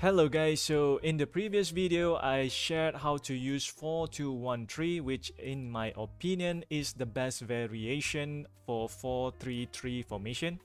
Hello guys, so in the previous video I shared how to use 4-2-1-3, which in my opinion is the best variation for 4-3-3 formation.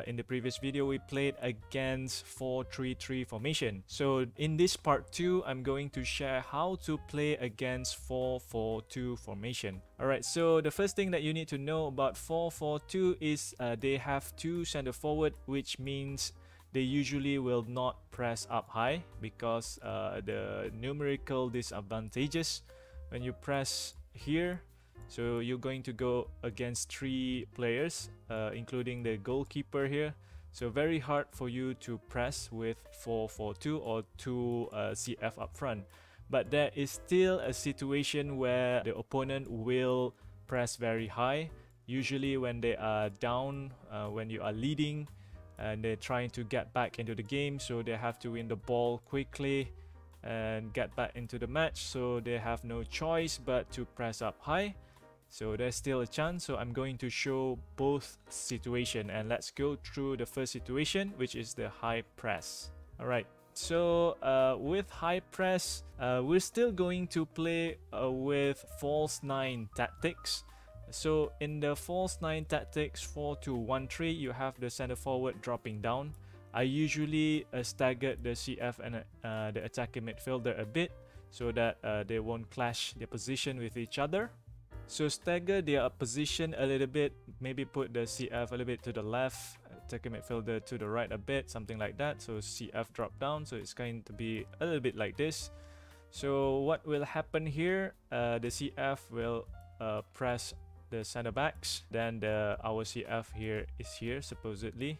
In the previous video we played against 4-3-3 formation. So in this part 2 I'm going to share how to play against 4-4-2 formation. Alright, so the first thing that you need to know about 4-4-2 is they have two center forward, which means they usually will not press up high because the numerical disadvantages when you press here. So you're going to go against 3 players, including the goalkeeper here. So very hard for you to press with 4-4-2 or 2 CF up front. But there is still a situation where the opponent will press very high. Usually when they are down, when you are leading, and they're trying to get back into the game, so they have to win the ball quickly and get back into the match, so they have no choice but to press up high. So there's still a chance, so I'm going to show both situation, and let's go through the first situation, which is the high press. Alright, so with high press, we're still going to play with false 9 tactics. So in the false 9 tactics 4-2-1-3, you have the center forward dropping down. I usually staggered the CF and the attacking midfielder a bit so that they won't clash their position with each other. So stagger their position a little bit, maybe put the CF a little bit to the left, attacking midfielder to the right a bit, something like that. So CF drop down, so it's going to be a little bit like this. So what will happen here, the CF will press the center backs, then our CF here is here supposedly,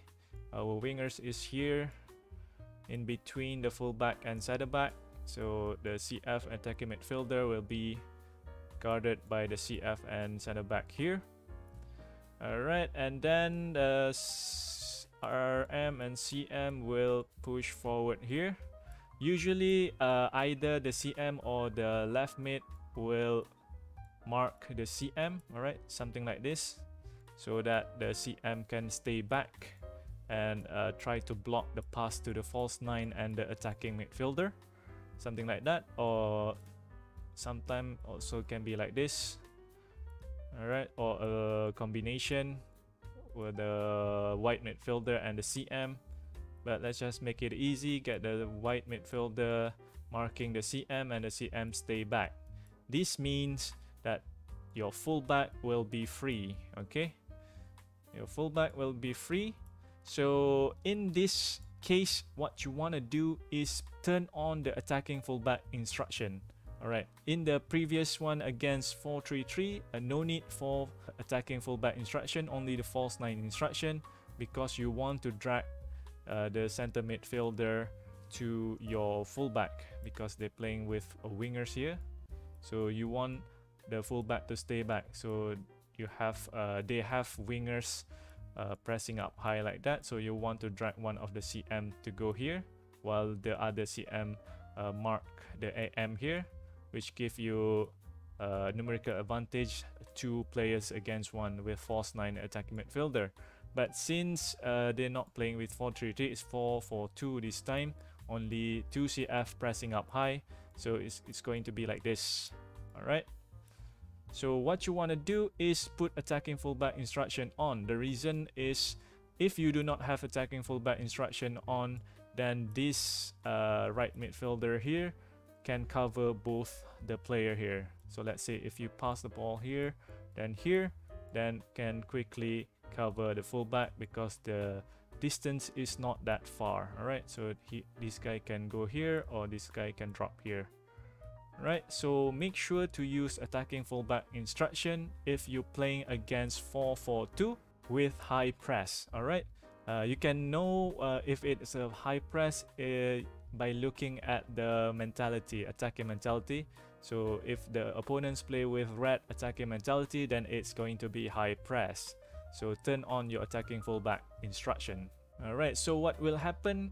our wingers is here in between the fullback and center back, so the CF attacking midfielder will be guarded by the CF and center back here. Alright, and then the RM and CM will push forward here. Usually either the CM or the left mid will mark the CM, alright, something like this, so that the CM can stay back and try to block the pass to the false 9 and the attacking midfielder, something like that. Or sometimes also can be like this, alright, or a combination with the white midfielder and the CM. But let's just make it easy, get the white midfielder marking the CM and the CM stay back. This means that your fullback will be free, okay? Your fullback will be free. So in this case, what you want to do is turn on the attacking fullback instruction. Alright, in the previous one against 4-3-3, no need for attacking fullback instruction, only the false 9 instruction, because you want to drag the center midfielder to your fullback because they're playing with wingers here. So you want the fullback to stay back, so you have they have wingers pressing up high like that, so you want to drag one of the CM to go here while the other CM mark the AM here, which give you numerical advantage, 2 players against 1 with false 9 attacking midfielder. But since they're not playing with 4-3-3, it's 4-4-2 this time, only 2 CF pressing up high, so it's going to be like this. Alright, so what you want to do is put attacking fullback instruction on. The reason is, if you do not have attacking fullback instruction on, then this right midfielder here can cover both the player here. So let's say if you pass the ball here, then can quickly cover the fullback because the distance is not that far. Alright, so this guy can go here or this guy can drop here. Right, so make sure to use attacking fullback instruction if you're playing against 4-4-2 with high press. Alright, you can know if it's a high press by looking at the mentality, attacking mentality. So if the opponents play with red attacking mentality, then it's going to be high press. So turn on your attacking fullback instruction. Alright, so what will happen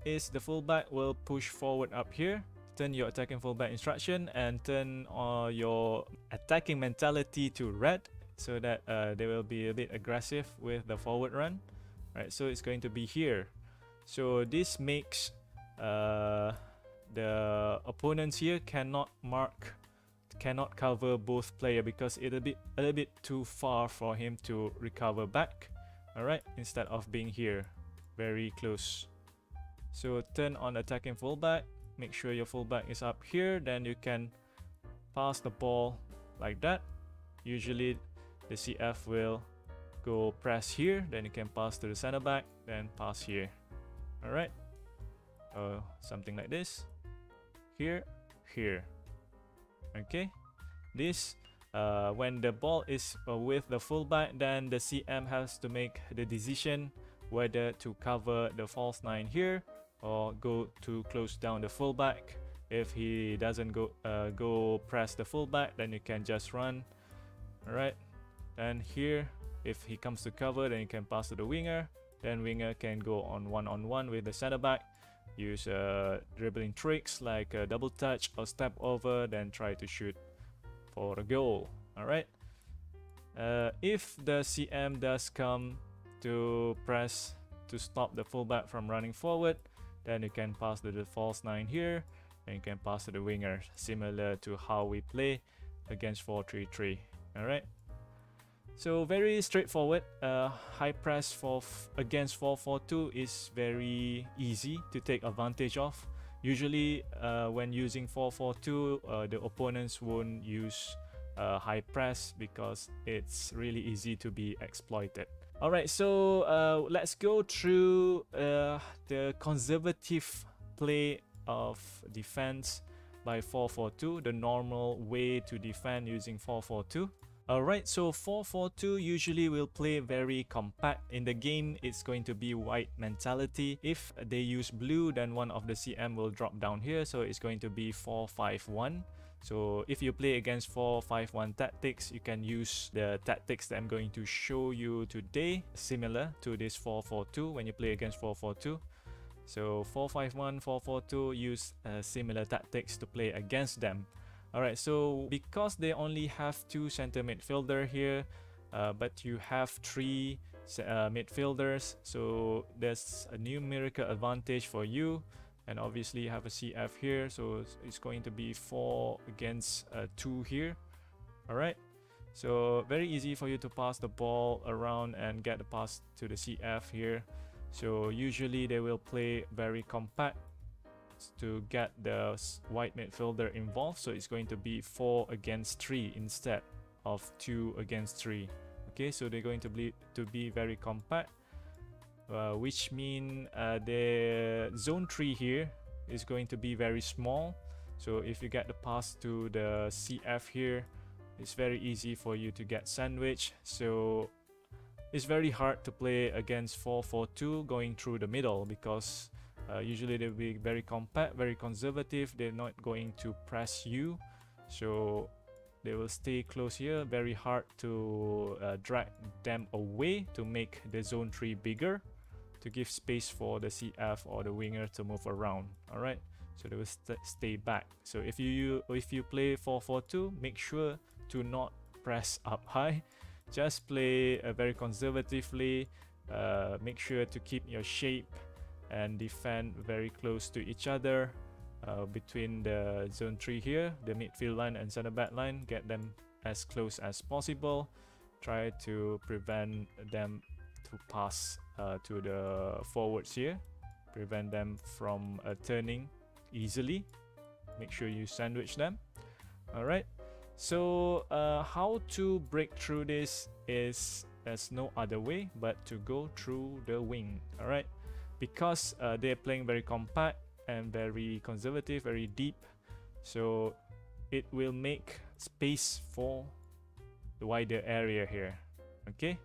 is the fullback will push forward up here. Turn your attacking fullback instruction and turn your attacking mentality to red, so that they will be a bit aggressive with the forward run. Right, so it's going to be here. So this makes the opponents here cannot cover both player because it's a little bit too far for him to recover back. All right, instead of being here very close. So turn on attacking fullback, make sure your fullback is up here, then you can pass the ball like that. Usually the CF will go press here, then you can pass to the center back, then pass here. All right, something like this, here. Okay, this when the ball is with the fullback, then the CM has to make the decision whether to cover the false 9 here or go to close down the fullback. If he doesn't go press the fullback, then you can just run. All right, and here if he comes to cover, then you can pass to the winger, then winger can go on one-on-one with the center back, use dribbling tricks like a double touch or step over, then try to shoot for a goal. All right, if the CM does come to press to stop the fullback from running forward, then you can pass to the false 9 here, and you can pass to the winger, similar to how we play against 4-3-3. all right, so very straightforward. High press against 4-4-2 is very easy to take advantage of. Usually when using 4-4-2, the opponents won't use high press because it's really easy to be exploited. Alright, so let's go through the conservative play of defense by 4-4-2, the normal way to defend using 4-4-2. Alright, so 4-4-2 usually will play very compact. In the game, it's going to be white mentality. If they use blue, then one of the CM will drop down here, so it's going to be 4-5-1. So if you play against 4-5-1 tactics, you can use the tactics that I'm going to show you today, similar to this 4-4-2 when you play against 4-4-2. So 4-5-1, 4-4-2 use similar tactics to play against them. Alright, so because they only have 2 center midfielder here, but you have 3 midfielders, so there's a numerical advantage for you. And obviously you have a CF here, so it's going to be 4 against 2 here. Alright, so very easy for you to pass the ball around and get the pass to the CF here. So usually they will play very compact to get the white midfielder involved, so it's going to be 4 against 3 instead of 2 against 3. Okay, so they're going to be very compact, which mean the zone 3 here is going to be very small. So if you get the pass to the CF here, it's very easy for you to get sandwich. So it's very hard to play against 4-4-2 going through the middle, because usually they'll be very compact, very conservative. They're not going to press you, so they will stay close here. Very hard to drag them away to make the zone 3 bigger, to give space for the CF or the winger to move around. All right, so they will stay back. So if you play 4-4-2, make sure to not press up high. Just play very conservatively. Make sure to keep your shape and defend very close to each other between the zone 3 here, the midfield line and center back line. Get them as close as possible. Try to prevent them to pass to the forwards here. Prevent them from turning easily. Make sure you sandwich them. Alright, so how to break through this is there's no other way but to go through the wing. Alright, because they're playing very compact and very conservative, very deep, so it will make space for the wider area here. Okay,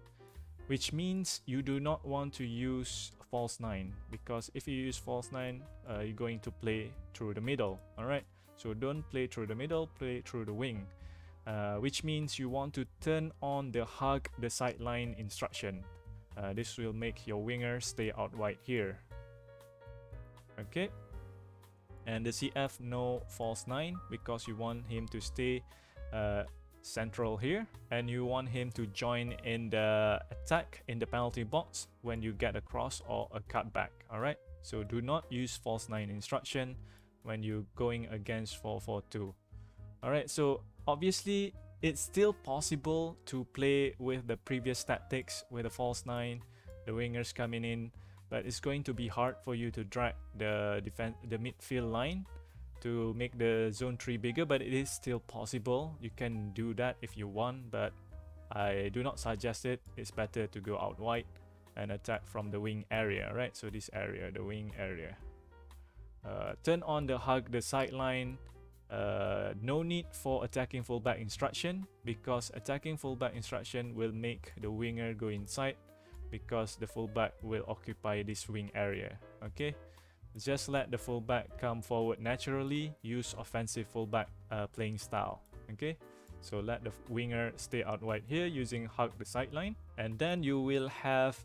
which means you do not want to use false 9, because if you use false 9, you're going to play through the middle. All right, so don't play through the middle, play through the wing, which means you want to turn on the hug the sideline instruction. This will make your winger stay out wide here. Okay, and the CF no false 9 because you want him to stay central here, and you want him to join in the attack in the penalty box when you get a cross or a cutback. All right, So do not use false 9 instruction when you're going against 4-4-2. Alright, so obviously it's still possible to play with the previous tactics with a false 9, the wingers coming in, but it's going to be hard for you to drag the midfield line to make the zone 3 bigger, but it is still possible. You can do that if you want, but I do not suggest it. It's better to go out wide and attack from the wing area, right? So this area, the wing area. Turn on the hug the sideline. No need for attacking fullback instruction, because attacking fullback instruction will make the winger go inside, because the fullback will occupy this wing area. Okay, just let the fullback come forward naturally. Use offensive fullback playing style. Okay, so let the winger stay out wide here using hug the sideline, and then you will have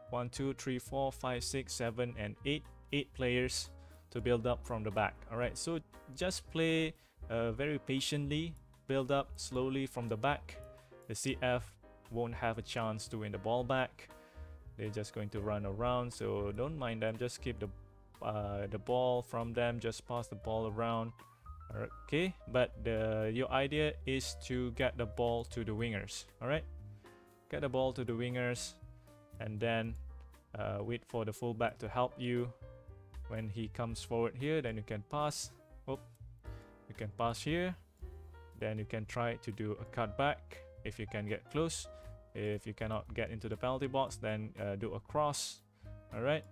1, 2, 3, 4, 5, 6, 7, and 8 players to build up from the back. Alright, so just play very patiently, build up slowly from the back. The CF won't have a chance to win the ball back. They're just going to run around, so don't mind them. Just keep the ball from them, just pass the ball around. Okay, but your idea is to get the ball to the wingers. Alright, get the ball to the wingers, and then wait for the fullback to help you. When he comes forward here, then you can pass. Oh, you can pass here. Then you can try to do a cutback if you can get close. If you cannot get into the penalty box, then do a cross. Alright.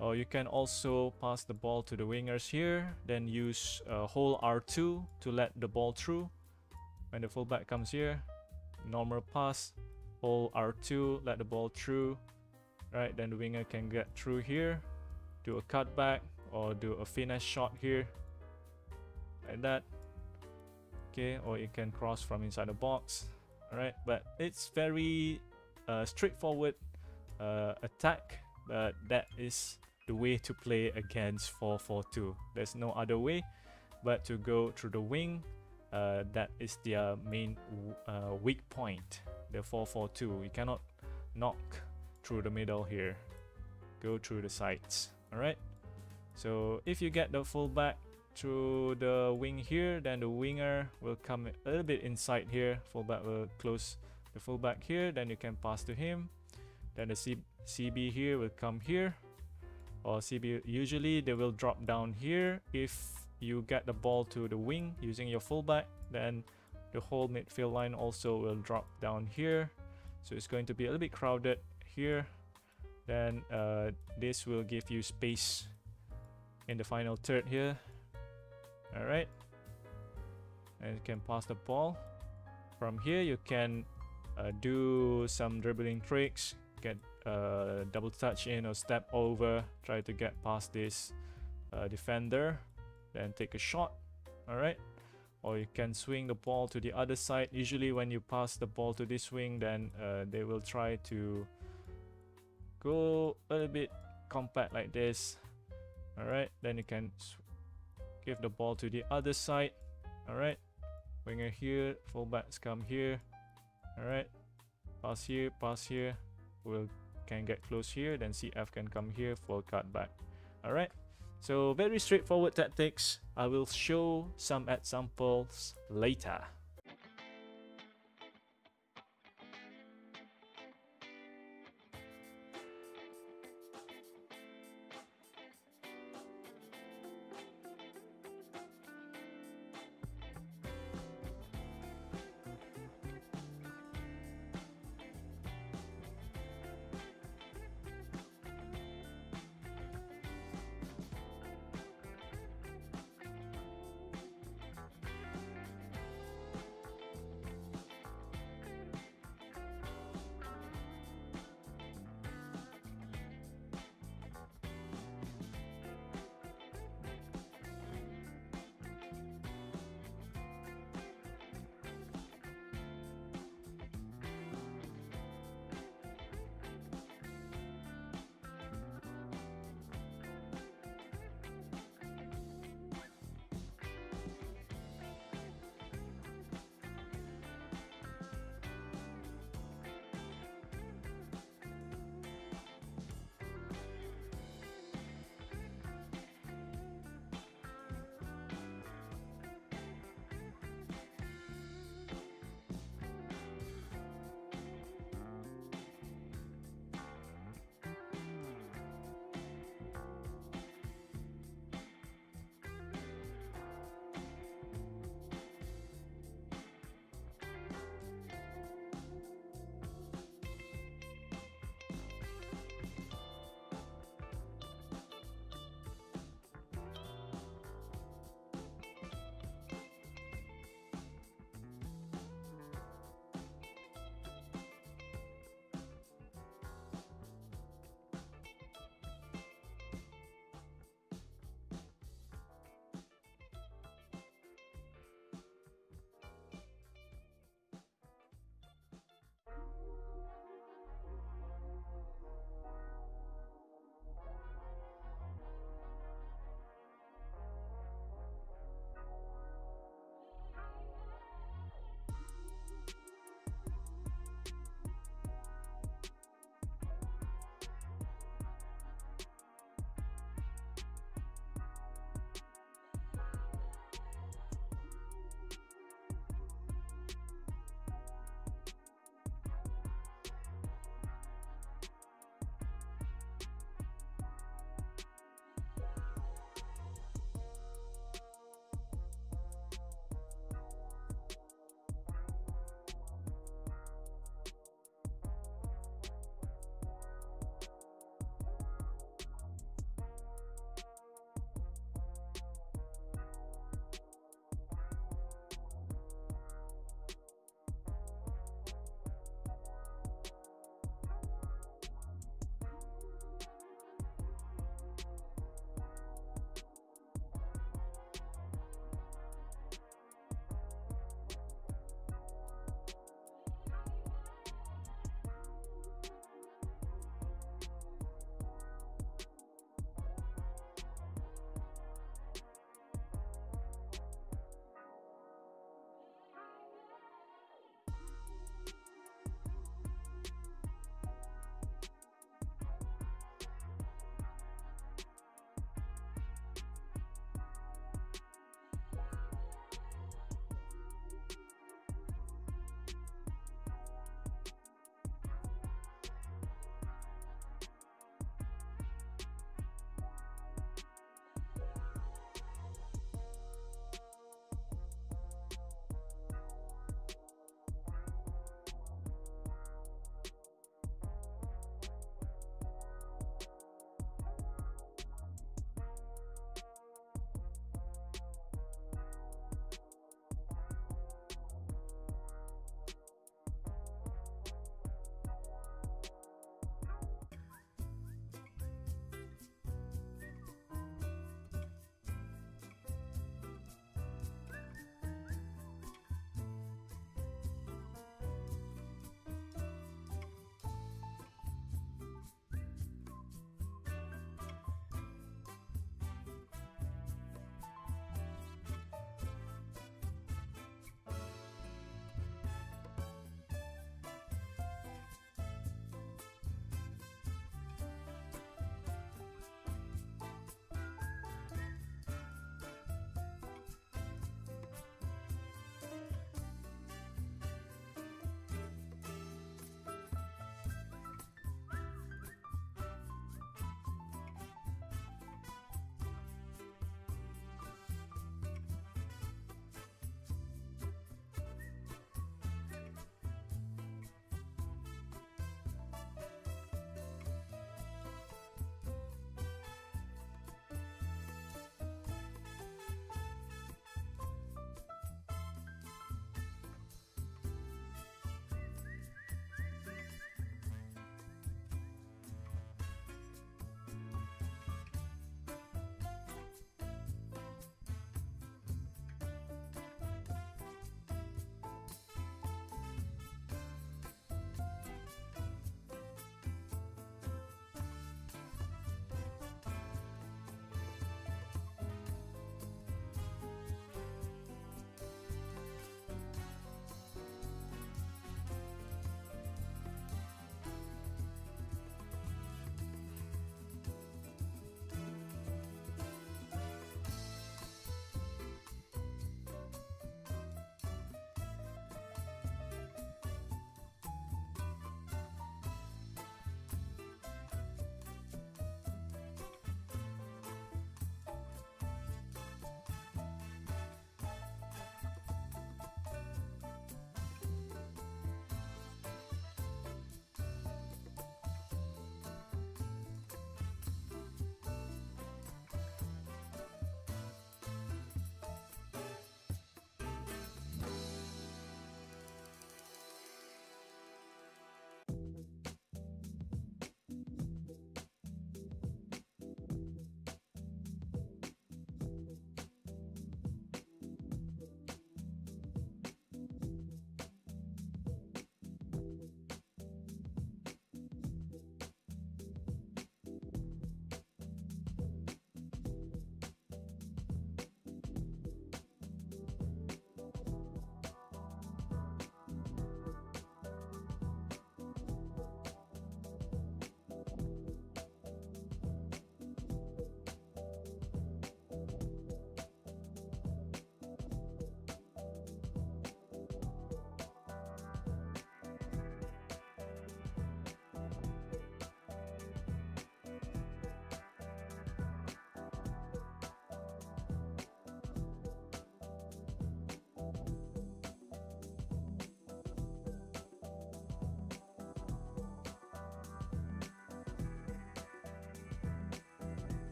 Or you can also pass the ball to the wingers here. Then use hold R2 to let the ball through. When the fullback comes here, normal pass. Hold R2, let the ball through. Right, then the winger can get through here. Do a cutback or do a finesse shot here, like that. Okay, or you can cross from inside the box. Alright, but it's very straightforward attack, but that is the way to play against 4-4-2. There's no other way but to go through the wing. That is their main weak point, the 4-4-2. You cannot knock through the middle here, go through the sides. Alright, so if you get the fullback through the wing here, then the winger will come a little bit inside here. Fullback will close the fullback here, then you can pass to him. Then the CB here will come here, or CB usually they will drop down here. If you get the ball to the wing using your fullback, then the whole midfield line also will drop down here. So it's going to be a little bit crowded here. Then this will give you space in the final third here. Alright, and you can pass the ball. From here you can do some dribbling tricks, get double touch in or step over, try to get past this defender, then take a shot. Alright, or you can swing the ball to the other side. Usually when you pass the ball to this wing, then they will try to go a little bit compact like this. Alright, then you can give the ball to the other side. Alright, winger here, fullbacks come here. Alright, pass here, can get close here, then CF can come here for cutback. Alright, so very straightforward tactics. I will show some examples later.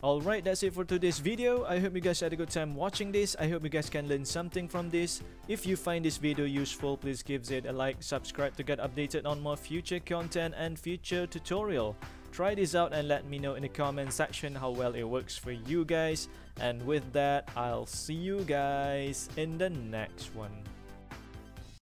Alright, that's it for today's video. I hope you guys had a good time watching this. I hope you guys can learn something from this. If you find this video useful, please give it a like, subscribe to get updated on more future content and future tutorial. Try this out and let me know in the comment section how well it works for you guys. And with that, I'll see you guys in the next one.